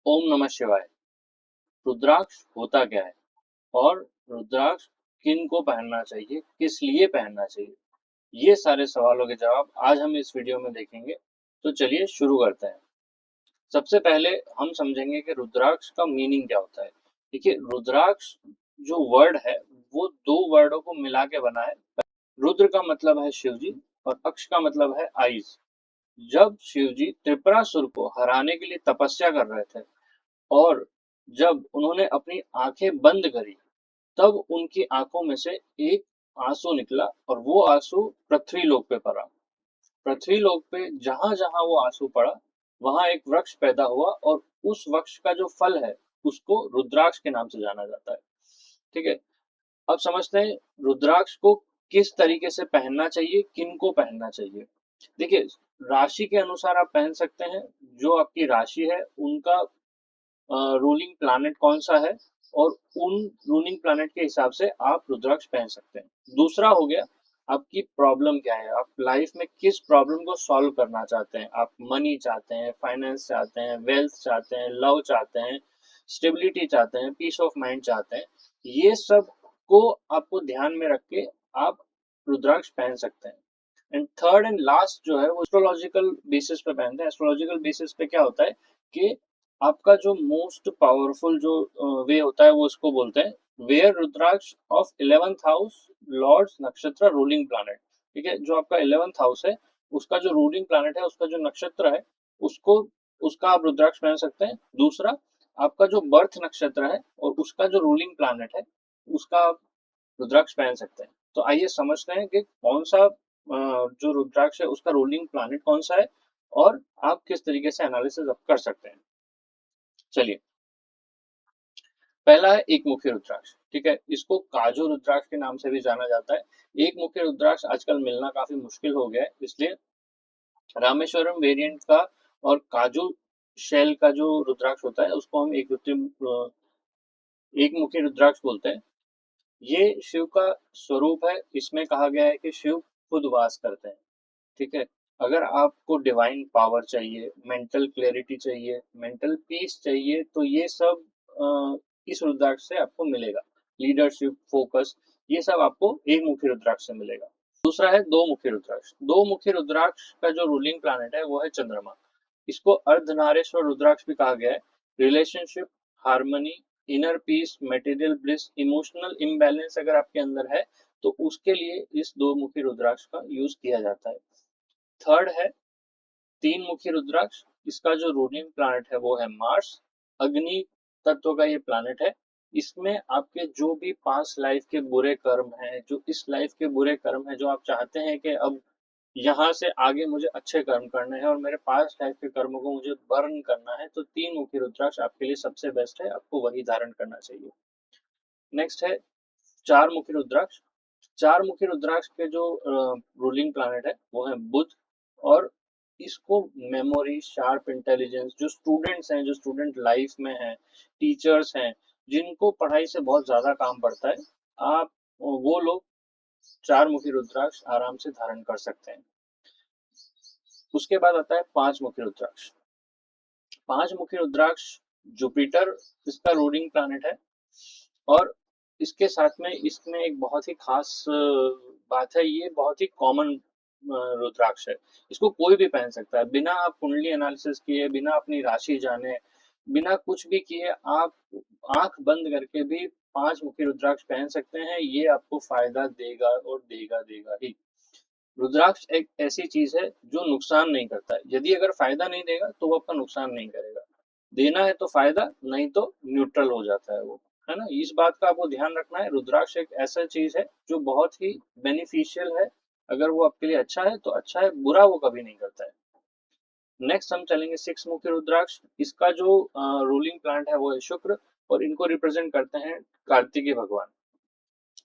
ओम नमः शिवाय। रुद्राक्ष होता क्या है और रुद्राक्ष किन को पहनना चाहिए, किस लिए पहनना चाहिए? ये सारे सवालों के जवाब आज हम इस वीडियो में देखेंगे। तो चलिए शुरू करते हैं। सबसे पहले हम समझेंगे कि रुद्राक्ष का मीनिंग क्या होता है। देखिए, रुद्राक्ष जो वर्ड है वो दो वर्डों को मिला के बना है। रुद्र का मतलब है शिव जी और अक्ष का मतलब है आइज। जब शिव जी त्रिपुरासुर को हराने के लिए तपस्या कर रहे थे और जब उन्होंने अपनी आंखें बंद करी, तब उनकी आंखों में से एक आंसू निकला और वो आंसू पृथ्वी लोक पे पड़ा। पृथ्वी लोक पे जहां जहां वो आंसू पड़ा, वहां एक वृक्ष पैदा हुआ और उस वृक्ष का जो फल है उसको रुद्राक्ष के नाम से जाना जाता है। ठीक है, अब समझते हैं रुद्राक्ष को किस तरीके से पहनना चाहिए, किन को पहनना चाहिए। देखिए, राशि के अनुसार आप पहन सकते हैं। जो आपकी राशि है उनका रूलिंग प्लैनेट कौन सा है और उन रूलिंग प्लैनेट के हिसाब से आप रुद्राक्ष पहन सकते हैं। दूसरा हो गया, आपकी प्रॉब्लम क्या है, आप लाइफ में किस प्रॉब्लम को सॉल्व करना चाहते हैं। आप मनी चाहते हैं, फाइनेंस चाहते हैं, वेल्थ चाहते हैं, लव चाहते हैं, स्टेबिलिटी चाहते हैं, पीस ऑफ माइंड चाहते हैं। ये सब को आपको ध्यान में रख के आप रुद्राक्ष पहन सकते हैं। एंड थर्ड एंड लास्ट जो है वो एस्ट्रोलॉजिकल बेसिस पे पहनते हैं। एस्ट्रोलॉजिकल बेसिस पे क्या होता है कि आपका जो मोस्ट पावरफुल जो वे होता है वो इसको बोलते हैं where Rudraksha of 11th house lords nakshatra ruling planet. ठीक है, जो आपका 11th हाउस है उसका जो रूलिंग प्लैनेट है, उसका जो नक्षत्र है उसको उसका आप रुद्राक्ष पहन सकते हैं। दूसरा, आपका जो बर्थ नक्षत्र है और उसका जो रूलिंग प्लैनेट है उसका आप रुद्राक्ष पहन सकते हैं। तो आइए समझते हैं कि कौन सा जो रुद्राक्ष है उसका रूलिंग प्लैनेट कौन सा है और आप किस तरीके से एनालिसिस कर सकते हैं। चलिए, पहला है एक मुखी रुद्राक्ष। ठीक है, इसको काजू रुद्राक्ष के नाम से भी जाना जाता है। एक मुखी रुद्राक्ष आजकल मिलना काफी मुश्किल हो गया है, इसलिए रामेश्वरम वेरिएंट का और काजू शेल का जो रुद्राक्ष होता है उसको हम एक मुखी रुद्राक्ष बोलते हैं। ये शिव का स्वरूप है। इसमें कहा गया है कि शिव खुद वास करते हैं। ठीक है, अगर आपको डिवाइन पावर चाहिए, मेंटल क्लैरिटी चाहिए, मेंटल पीस चाहिए, तो ये सब इस रुद्राक्ष से आपको मिलेगा। लीडरशिप, फोकस, ये सब आपको एक मुखी रुद्राक्ष से मिलेगा। दूसरा है दो मुखी रुद्राक्ष। दो मुखी रुद्राक्ष का जो रूलिंग प्लैनेट है वो है चंद्रमा। इसको अर्धनारेश्वर रुद्राक्ष भी कहा गया है। Relationship, harmony, inner peace, material bliss, emotional imbalance अगर आपके अंदर है तो उसके लिए इस दो मुखी रुद्राक्ष का यूज किया जाता है। थर्ड है तीन मुखी रुद्राक्ष। इसका जो रूलिंग प्लैनेट है वो है मार्स। अग्नि तत्व का ये प्लैनेट है। इसमें आपके जो भी पास्ट लाइफ के बुरे कर्म हैं, जो इस लाइफ के बुरे कर्म हैं, जो आप चाहते हैं कि अब यहाँ से आगे मुझे अच्छे कर्म करने हैं और मेरे पास्ट लाइफ के कर्मों को मुझे बर्न करना है, तो तीन मुखी रुद्राक्ष आपके लिए सबसे बेस्ट है। आपको वही धारण करना चाहिए। नेक्स्ट है चार मुखी रुद्राक्ष। चार मुखी रुद्राक्ष के जो रूलिंग प्लैनेट है वो है बुध। और इसको मेमोरी, शार्प इंटेलिजेंस, जो स्टूडेंट्स हैं, जो स्टूडेंट लाइफ में हैं, टीचर्स हैं, जिनको पढ़ाई से बहुत ज्यादा काम पड़ता है, आप वो लोग चार मुखी रुद्राक्ष आराम से धारण कर सकते हैं। उसके बाद आता है पांच मुखी रुद्राक्ष। पांच मुखी रुद्राक्ष जुपिटर इसका रूलिंग प्लैनेट है। और इसके साथ में इसमें एक बहुत ही खास बात है, ये बहुत ही कॉमन रुद्राक्ष है। इसको कोई भी पहन सकता है बिना आप कुंडली एनालिसिस किए, बिना अपनी राशि जाने, बिना कुछ भी किए आप आंख बंद करके भी पांच मुखी रुद्राक्ष पहन सकते हैं। ये आपको फायदा देगा और देगा देगा ही। रुद्राक्ष एक ऐसी चीज है जो नुकसान नहीं करता है। यदि अगर फायदा नहीं देगा तो वो आपका नुकसान नहीं करेगा। देना है तो फायदा, नहीं तो न्यूट्रल हो जाता है वो, है ना। इस बात का आपको ध्यान रखना है। रुद्राक्ष एक ऐसा चीज है जो बहुत ही बेनिफिशियल है। अगर वो आपके लिए अच्छा है तो अच्छा है, बुरा वो कभी नहीं करता है। नेक्स्ट हम चलेंगे सिक्स मुखी रुद्राक्ष। इसका जो रूलिंग प्लैनेट है वो है शुक्र और इनको रिप्रेजेंट करते हैं कार्तिकेय भगवान।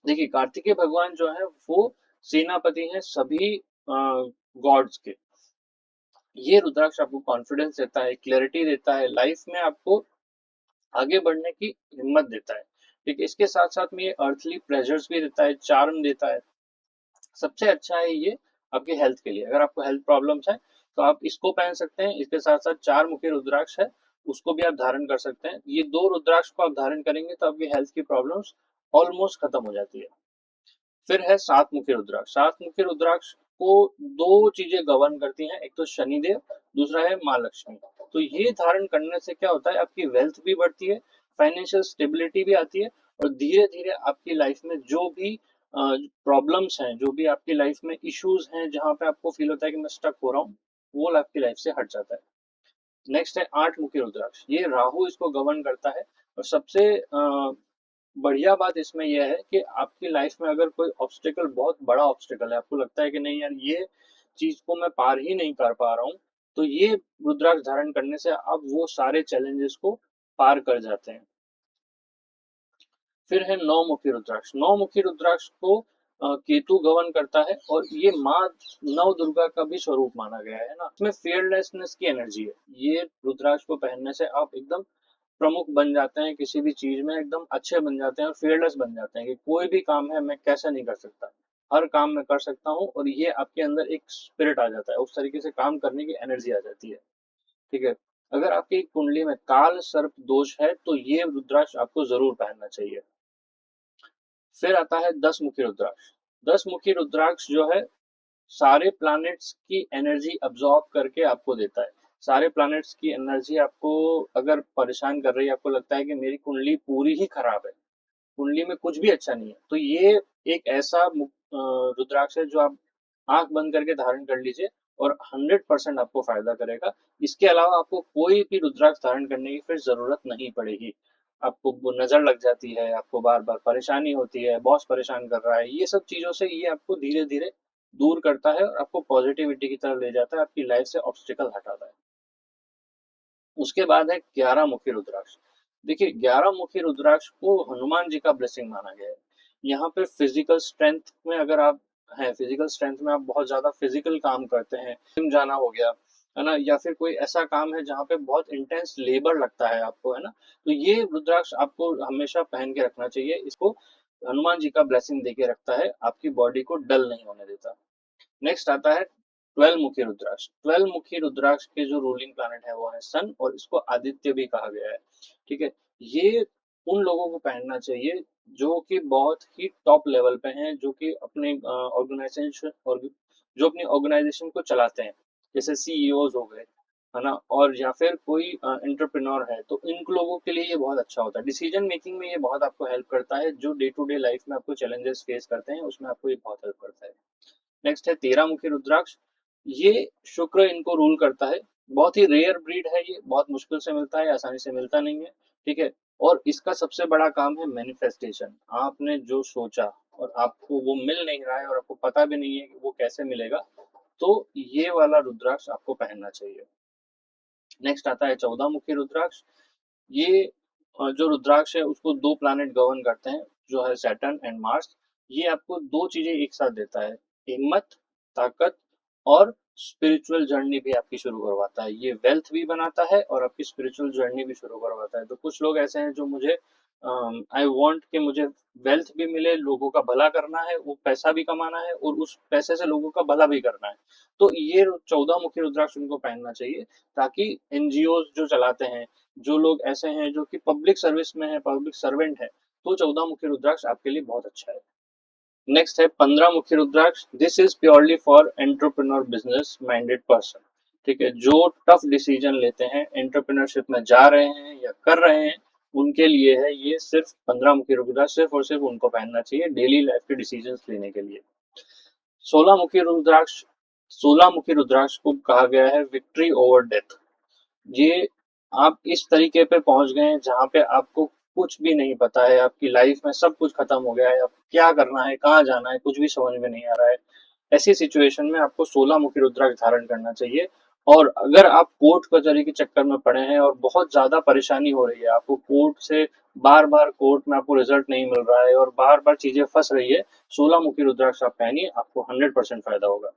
देखिए, कार्तिकेय भगवान जो है वो सेनापति हैं सभी गॉड्स के। ये रुद्राक्ष आपको कॉन्फिडेंस देता है, क्लैरिटी देता है, लाइफ में आपको आगे बढ़ने की हिम्मत देता है। ठीक है, इसके साथ साथ में ये अर्थली प्लेजर्स भी देता है, चार्म देता है। सबसे अच्छा है ये आपके हेल्थ के लिए। अगर आपको हेल्थ प्रॉब्लम्स है तो आप इसको पहन सकते हैं। इसके साथ साथ चार मुखी रुद्राक्ष है उसको भी आप धारण कर सकते हैं। ये 2 रुद्राक्ष को आप धारण करेंगे तो आपकी हेल्थ की प्रॉब्लम्स ऑलमोस्ट खत्म हो जाती है। फिर है 7 मुखी रुद्राक्ष। 7 मुखी रुद्राक्ष को 2 चीजें गवर्न करती हैं, एक तो शनिदेव, दूसरा है माँ लक्ष्मी। तो ये धारण करने से क्या होता है, आपकी वेल्थ भी बढ़ती है, फाइनेंशियल स्टेबिलिटी भी आती है, और धीरे धीरे आपकी लाइफ में जो भी प्रॉब्लम्स हैं, जो भी आपकी लाइफ में इश्यूज हैं, जहाँ पे आपको फील होता है कि मैं स्टक हो रहा हूँ, वो आपकी लाइफ से हट जाता है। नेक्स्ट है 8 मुखी रुद्राक्ष। ये राहु इसको गवर्न करता है, और सबसे बढ़िया बात इसमें यह है कि आपकी लाइफ में अगर कोई ऑब्स्टिकल, बहुत बड़ा ऑब्स्टिकल है, आपको लगता है कि नहीं यार ये चीज को मैं पार ही नहीं कर पा रहा हूँ, तो ये रुद्राक्ष धारण करने से आप वो सारे चैलेंजेस को पार कर जाते हैं। फिर है 9 मुखी रुद्राक्ष। 9 मुखी रुद्राक्ष को केतु गवर्न करता है, और ये माँ नव दुर्गा का भी स्वरूप माना गया है ना। इसमें फियरलेसनेस की एनर्जी है। ये रुद्राक्ष को पहनने से आप एकदम प्रमुख बन जाते हैं, किसी भी चीज में एकदम अच्छे बन जाते हैं, और फियरलेस बन जाते हैं कि कोई भी काम है मैं कैसे नहीं कर सकता, हर काम मैं कर सकता हूँ। और ये आपके अंदर एक स्पिरिट आ जाता है, उस तरीके से काम करने की एनर्जी आ जाती है। ठीक है। अगर आपकी कुंडली में काल सर्प दोष है तो ये रुद्राक्ष आपको जरूर पहनना चाहिए। फिर आता है 10 मुखी रुद्राक्ष। 10 मुखी रुद्राक्ष जो है, सारे प्लैनेट्स की एनर्जी अब्सॉर्ब करके आपको देता है। सारे प्लैनेट्स की एनर्जी आपको अगर परेशान कर रही है, आपको लगता है कि मेरी कुंडली पूरी ही खराब है, कुंडली में कुछ भी अच्छा नहीं है, तो ये एक ऐसा रुद्राक्ष है जो आप आंख बंद करके धारण कर लीजिए, और 100% आपको फायदा करेगा। इसके अलावा आपको कोई भी रुद्राक्ष धारण करने की फिर जरूरत नहीं पड़ेगी। आपको वो नजर लग जाती है, आपको बार बार परेशानी होती है, बॉस परेशान कर रहा है, ये सब चीजों से ये आपको धीरे धीरे दूर करता है, और आपको पॉजिटिविटी की तरफ ले जाता है, आपकी लाइफ से ऑब्स्टिकल हटाता है। उसके बाद है 11 मुखी रुद्राक्ष। देखिए 11 मुखी रुद्राक्ष को हनुमान जी का ब्लेसिंग माना गया है। यहाँ पे फिजिकल स्ट्रेंथ में अगर आप हैं, फिजिकल स्ट्रेंथ में आप बहुत ज्यादा फिजिकल काम करते हैं, जिम जाना हो गया है ना, या फिर कोई ऐसा काम है जहाँ पे बहुत इंटेंस लेबर लगता है आपको, है ना, तो ये रुद्राक्ष आपको हमेशा पहन के रखना चाहिए। इसको हनुमान जी का ब्लेसिंग देके रखता है, आपकी बॉडी को डल नहीं होने देता। नेक्स्ट आता है 12 मुखी रुद्राक्ष। 12 मुखी रुद्राक्ष के जो रूलिंग प्लैनेट है वो है सन, और इसको आदित्य भी कहा गया है। ठीक है। ये उन लोगों को पहनना चाहिए जो कि बहुत ही टॉप लेवल पे हैं, जो कि अपने ऑर्गेनाइजेशन और जो अपनी ऑर्गेनाइजेशन को चलाते हैं, जैसे सीईओज हो गए, है ना, और या फिर कोई एंटरप्रेन्योर है, तो इन लोगों के लिए ये बहुत अच्छा होता है। डिसीजन मेकिंग में ये बहुत आपको हेल्प करता है, जो डे टू डे लाइफ में आपको चैलेंजेस फेस करते हैं उसमें आपको ये बहुत हेल्प करता है। नेक्स्ट है 13 मुखी रुद्राक्ष। ये शुक्र इनको रूल करता है। बहुत ही रेयर ब्रीड है, ये बहुत मुश्किल से मिलता है, आसानी से मिलता नहीं है। ठीक है। और इसका सबसे बड़ा काम है मैनिफेस्टेशन। आपने जो सोचा और आपको वो मिल नहीं रहा है, और आपको पता भी नहीं है कि वो कैसे मिलेगा, तो ये वाला रुद्राक्ष आपको पहनना चाहिए। नेक्स्ट आता है 14 मुखी रुद्राक्ष। ये जो रुद्राक्ष है उसको 2 प्लैनेट गवर्न करते हैं, जो है सैटर्न एंड मार्स। ये आपको 2 चीजें एक साथ देता है, हिम्मत, ताकत, और स्पिरिचुअल जर्नी भी आपकी शुरू करवाता है। ये वेल्थ भी बनाता है और आपकी स्पिरिचुअल जर्नी भी शुरू करवाता है। तो कुछ लोग ऐसे हैं जो मुझे आई वांट कि मुझे वेल्थ भी मिले, लोगों का भला करना है, वो पैसा भी कमाना है, और उस पैसे से लोगों का भला भी करना है, तो ये 14 मुखी रुद्राक्ष उनको पहनना चाहिए, ताकि एनजीओ जो चलाते हैं, जो लोग ऐसे हैं जो कि पब्लिक सर्विस में है, पब्लिक सर्वेंट है, तो 14 मुखी रुद्राक्ष आपके लिए बहुत अच्छा है। नेक्स्ट है 15 मुखी rudraksha. This is purely for entrepreneur business minded person. ठीक है, जो टफ डिसीजन लेते हैं, एंटरप्रेन्योरशिप में जा रहे हैं या कर रहे हैं, उनके लिए है ये। सिर्फ 15 मुखी रुद्राक्ष सिर्फ और सिर्फ उनको पहनना चाहिए डेली लाइफ के डिसीजन लेने के लिए। 16 मुखी रुद्राक्ष। 16 मुखी रुद्राक्ष को कहा गया है विक्ट्री ओवर डेथ। ये आप इस तरीके पे पहुंच गए हैं जहां पे आपको कुछ भी नहीं पता है, आपकी लाइफ में सब कुछ खत्म हो गया है, अब क्या करना है, कहाँ जाना है, कुछ भी समझ में नहीं आ रहा है। ऐसी सिचुएशन में आपको 16 मुखी रुद्राक्ष धारण करना चाहिए। और अगर आप कोर्ट कचहरी के चक्कर में पड़े हैं और बहुत ज्यादा परेशानी हो रही है, आपको कोर्ट से बार बार कोर्ट में आपको रिजल्ट नहीं मिल रहा है और बार बार चीजें फंस रही है, 16 मुखी रुद्राक्ष आप पहनिए, आपको 100% फायदा होगा।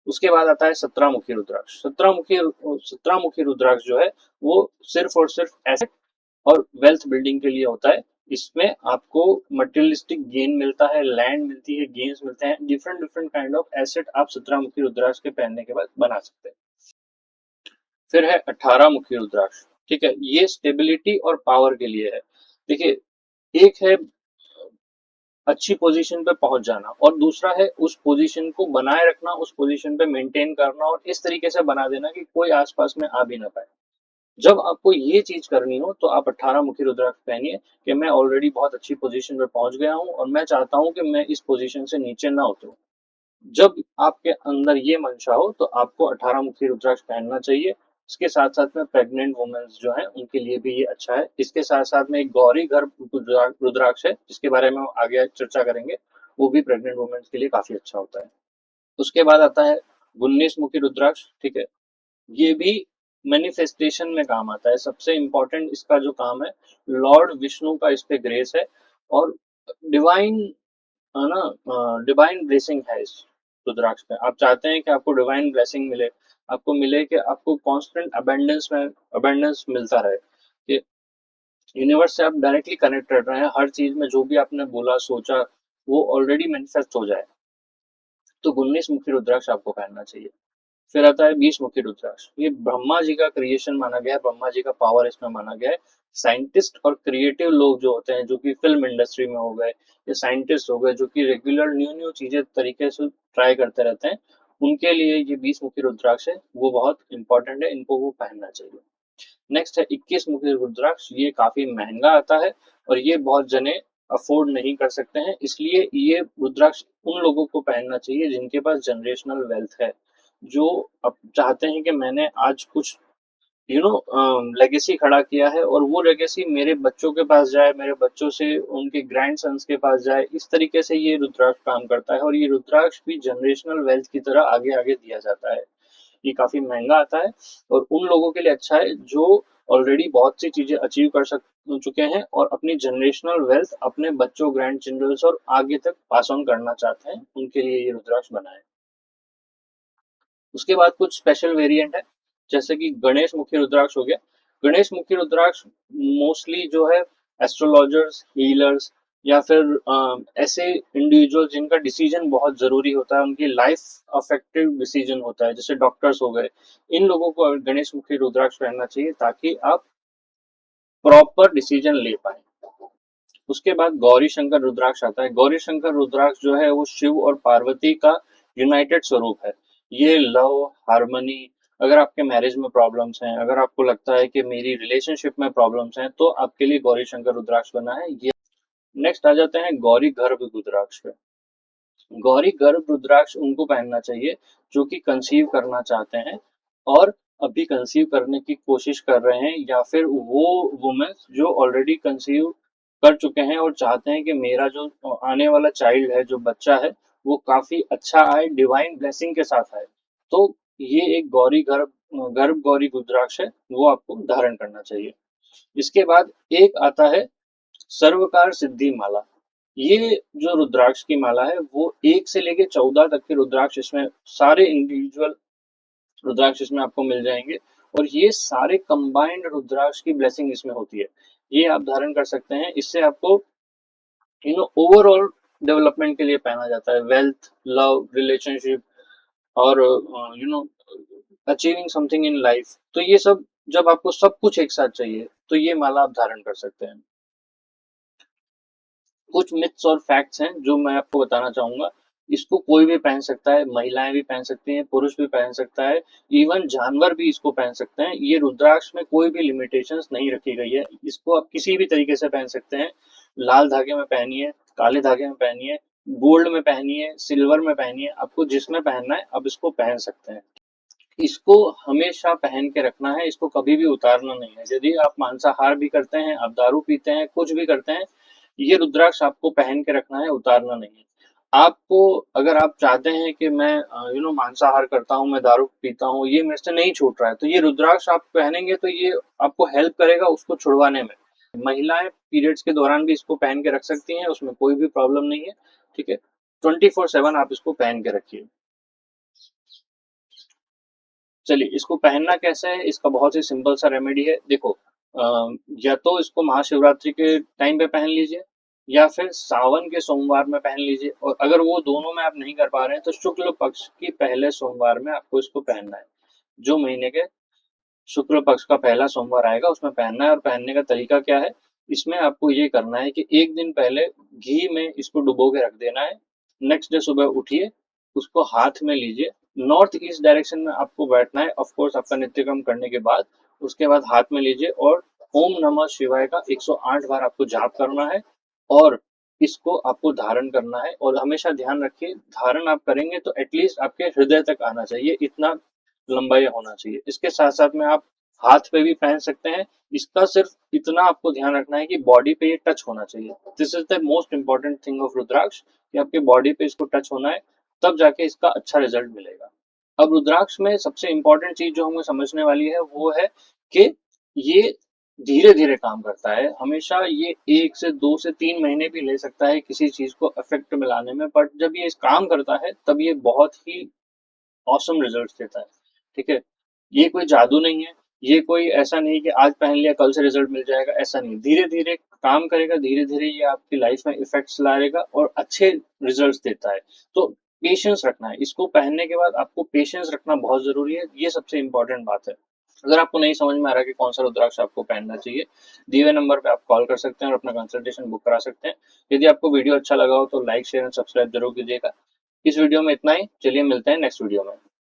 उसके बाद आता है 17 मुखी रुद्राक्ष। 17 मुखी रुद्राक्ष जो है वो सिर्फ और सिर्फ एसेट और वेल्थ बिल्डिंग के लिए होता है। इसमें आपको मटेरियलिस्टिक गेन मिलता है, लैंड मिलती है, गेन्स मिलते हैं, different different kind of asset आप 17 मुखी रुद्राक्ष के पहनने के बाद बना सकते हैं। फिर है 18 मुखी रुद्राक्ष। ठीक है, ये स्टेबिलिटी और पावर के लिए है। देखिए, एक है अच्छी पोजीशन पे पहुंच जाना और दूसरा है उस पोजीशन को बनाए रखना, उस पोजीशन पे मेंटेन करना और इस तरीके से बना देना कि कोई आसपास में आ भी ना पाए। जब आपको ये चीज करनी हो तो आप 18 मुखी रुद्राक्ष पहनिए कि मैं ऑलरेडी बहुत अच्छी पोजीशन पे पहुंच गया हूं और मैं चाहता हूं कि मैं इस पोजीशन से नीचे ना उतरूं। जब आपके अंदर ये मंशा हो तो आपको 18 मुखी रुद्राक्ष पहनना चाहिए। इसके साथ साथ में प्रेग्नेंट वुमेन्स जो है उनके लिए भी ये अच्छा है। इसके साथ साथ में एक गौरी गर्भ रुद्राक्ष है जिसके बारे में हम आगे चर्चा करेंगे, वो भी प्रेग्नेंट वुमेन्स के लिए काफी अच्छा होता है। उसके बाद आता है 19 मुखी रुद्राक्ष। ठीक है, ये भी मैनिफेस्टेशन में काम आता है। सबसे इंपॉर्टेंट इसका जो काम है, लॉर्ड विष्णु का इस पे ग्रेस है और डिवाइन है ना, डिवाइन ब्लेसिंग है इस रुद्राक्ष पे। आप चाहते हैं कि आपको डिवाइन ब्लेसिंग मिले, आपको मिले कि आपको कांस्टेंट अबेंडेंस मिलता रहे, कि यूनिवर्स से आप डायरेक्टली कनेक्ट कर रहे हैं, हर चीज में जो भी आपने बोला सोचा वो ऑलरेडी मैनिफेस्ट हो जाए, तो 19 मुखी रुद्राक्ष आपको पहनना चाहिए। फिर आता है 20 मुखी रुद्राक्ष। ये ब्रह्मा जी का क्रिएशन माना गया है, ब्रह्मा जी का पावर इसमें माना गया है। साइंटिस्ट और क्रिएटिव लोग जो होते हैं, जो कि फिल्म इंडस्ट्री में हो गए या साइंटिस्ट हो गए, जो कि रेगुलर न्यू न्यू चीजें तरीके से ट्राई करते रहते हैं, उनके लिए ये 20 मुखी रुद्राक्ष है वो बहुत इंपॉर्टेंट है, इनको वो पहनना चाहिए। नेक्स्ट है 21 मुखी रुद्राक्ष। ये काफी महंगा आता है और ये बहुत जने अफोर्ड नहीं कर सकते हैं, इसलिए ये रुद्राक्ष उन लोगों को पहनना चाहिए जिनके पास जनरेशनल वेल्थ है, जो अब चाहते हैं कि मैंने आज कुछ लेगेसी खड़ा किया है और वो लेगेसी मेरे बच्चों के पास जाए, मेरे बच्चों से उनके ग्रैंड सन्स के पास जाए। इस तरीके से ये रुद्राक्ष काम करता है और ये रुद्राक्ष भी जनरेशनल वेल्थ की तरह आगे आगे दिया जाता है। ये काफी महंगा आता है और उन लोगों के लिए अच्छा है जो ऑलरेडी बहुत सी चीजें अचीव कर सक चुके हैं और अपनी जनरेशनल वेल्थ अपने बच्चों, ग्रैंड चिल्ड्रंस और आगे तक पास ऑन करना चाहते हैं, उनके लिए ये रुद्राक्ष बना है। उसके बाद कुछ स्पेशल वेरिएंट है, जैसे कि गणेश मुखी रुद्राक्ष हो गया। गणेश मुखी रुद्राक्ष मोस्टली जो है एस्ट्रोलॉजर्स, हीलर्स या फिर ऐसे इंडिविजुअल जिनका डिसीजन बहुत जरूरी होता है, उनकी लाइफ अफेक्टिव डिसीजन होता है, जैसे डॉक्टर्स हो गए, इन लोगों को गणेश मुखी रुद्राक्ष पहनना चाहिए ताकि आप प्रॉपर डिसीजन ले पाए। उसके बाद गौरी शंकर रुद्राक्ष आता है। गौरी शंकर रुद्राक्ष जो है वो शिव और पार्वती का यूनाइटेड स्वरूप है। ये लव, हार्मनी, अगर आपके मैरिज में प्रॉब्लम्स हैं, अगर आपको लगता है कि मेरी रिलेशनशिप में प्रॉब्लम्स हैं, तो आपके लिए गौरी शंकर रुद्राक्ष बना है ये। नेक्स्ट आ जाते हैं गौरी गर्भ रुद्राक्ष पे। गौरी गर्भ रुद्राक्ष उनको पहनना चाहिए जो कि कंसीव करना चाहते हैं और अभी कंसीव करने की कोशिश कर रहे हैं, या फिर वो वुमेन जो ऑलरेडी कंसीव कर चुके हैं और चाहते हैं कि मेरा जो आने वाला चाइल्ड है, जो बच्चा है, वो काफी अच्छा आए, डिवाइन ब्लेसिंग के साथ आए। तो ये एक गर्भ गौरी रुद्राक्ष है, वो आपको धारण करना चाहिए। इसके बाद एक आता है सर्वकार सिद्धि माला। ये जो रुद्राक्ष की माला है वो 1 से लेके 14 तक के रुद्राक्ष इसमें, सारे इंडिविजुअल रुद्राक्ष इसमें आपको मिल जाएंगे और ये सारे कंबाइंड रुद्राक्ष की ब्लेसिंग इसमें होती है। ये आप धारण कर सकते हैं, इससे आपको ओवरऑल डेवलपमेंट के लिए पहना जाता है, वेल्थ, लव, रिलेशनशिप और अचीविंग समथिंग इन लाइफ। तो ये सब, जब आपको सब कुछ एक साथ चाहिए तो ये माला आप धारण कर सकते हैं। कुछ मिथ्स और फैक्ट्स हैं जो मैं आपको बताना चाहूंगा। इसको कोई भी पहन सकता है, महिलाएं भी पहन सकती हैं, पुरुष भी पहन सकता है, इवन जानवर भी इसको पहन सकते हैं। ये रुद्राक्ष में कोई भी लिमिटेशंस नहीं रखी गई है, इसको आप किसी भी तरीके से पहन सकते हैं। लाल धागे में पहनिए, काले धागे में पहनिए, गोल्ड में पहनिए, सिल्वर में पहनिए, आपको जिसमें पहनना है आप इसको पहन सकते हैं। इसको हमेशा पहन के रखना है, इसको कभी भी उतारना नहीं है। यदि आप मांसाहार भी करते हैं, आप दारू पीते हैं, कुछ भी करते हैं, ये रुद्राक्ष आपको पहन के रखना है, उतारना नहीं है। आपको, अगर आप चाहते हैं कि मैं मांसाहार करता हूँ, मैं दारू पीता हूँ, ये मेरे से नहीं छूट रहा है, तो ये रुद्राक्ष आप पहनेंगे तो ये आपको हेल्प करेगा उसको छुड़वाने में। महिलाएं पीरियड्स के दौरान भी इसको पहन के रख सकती हैं, उसमें कोई भी प्रॉब्लम नहीं है। ठीक है, 24/7 आप इसको पहन के रखिए। चलिए, इसको पहनना कैसे है, इसका बहुत ही सिंपल सा रेमेडी है। देखो, या तो इसको महाशिवरात्रि के टाइम पे पहन लीजिए या फिर सावन के सोमवार में पहन लीजिए, और अगर वो दोनों में आप नहीं कर पा रहे हैं तो शुक्ल पक्ष की पहले सोमवार में आपको इसको पहनना है, जो महीने के शुक्ल पक्ष का पहला सोमवार आएगा उसमें पहनना है। और पहनने का तरीका क्या है, इसमें आपको ये करना है कि एक दिन पहले घी में इसको डुबो के रख देना है। नेक्स्ट डे सुबह उठिए, उसको हाथ में लीजिए, नॉर्थ ईस्ट डायरेक्शन में आपको बैठना है ऑफ कोर्स आपका नित्यक्रम करने के बाद। उसके बाद हाथ में लीजिए और ओम नमः शिवाय का 108 बार आपको जाप करना है और इसको आपको धारण करना है। और हमेशा ध्यान रखिए, धारण आप करेंगे तो एटलीस्ट आपके हृदय तक आना चाहिए, इतना लंबाई होना चाहिए। इसके साथ साथ में आप हाथ पे भी पहन सकते हैं। इसका सिर्फ इतना आपको ध्यान रखना है कि बॉडी पे ये टच होना चाहिए। This is the most important thing of rudraksha, कि आपके बॉडी पे इसको टच होना है, तब जाके इसका अच्छा रिजल्ट मिलेगा। अब रुद्राक्ष में सबसे इंपॉर्टेंट चीज जो हमें समझने वाली है वो है कि ये धीरे धीरे काम करता है। हमेशा ये 1 से 2 से 3 महीने भी ले सकता है किसी चीज को इफेक्ट में लाने में, बट जब ये काम करता है तब ये बहुत ही ऑसम रिजल्ट्स देता है। ठीक है, ये कोई जादू नहीं है, ये कोई ऐसा नहीं कि आज पहन लिया कल से रिजल्ट मिल जाएगा, ऐसा नहीं। धीरे धीरे काम करेगा, धीरे धीरे ये आपकी लाइफ में इफेक्ट्स लाएगा और अच्छे रिजल्ट्स देता है। तो पेशेंस रखना है, इसको पहनने के बाद आपको पेशेंस रखना बहुत जरूरी है, ये सबसे इंपॉर्टेंट बात है। अगर आपको नहीं समझ में आ रहा कि कौन सा रुद्राक्ष आपको पहनना चाहिए, दिए हुए नंबर पे आप कॉल कर सकते हैं और अपना कंसल्टेशन बुक करा सकते हैं। यदि आपको वीडियो अच्छा लगा हो तो लाइक शेयर एंड सब्सक्राइब जरूर कीजिएगा। इस वीडियो में इतना ही, चलिए मिलते हैं नेक्स्ट वीडियो में।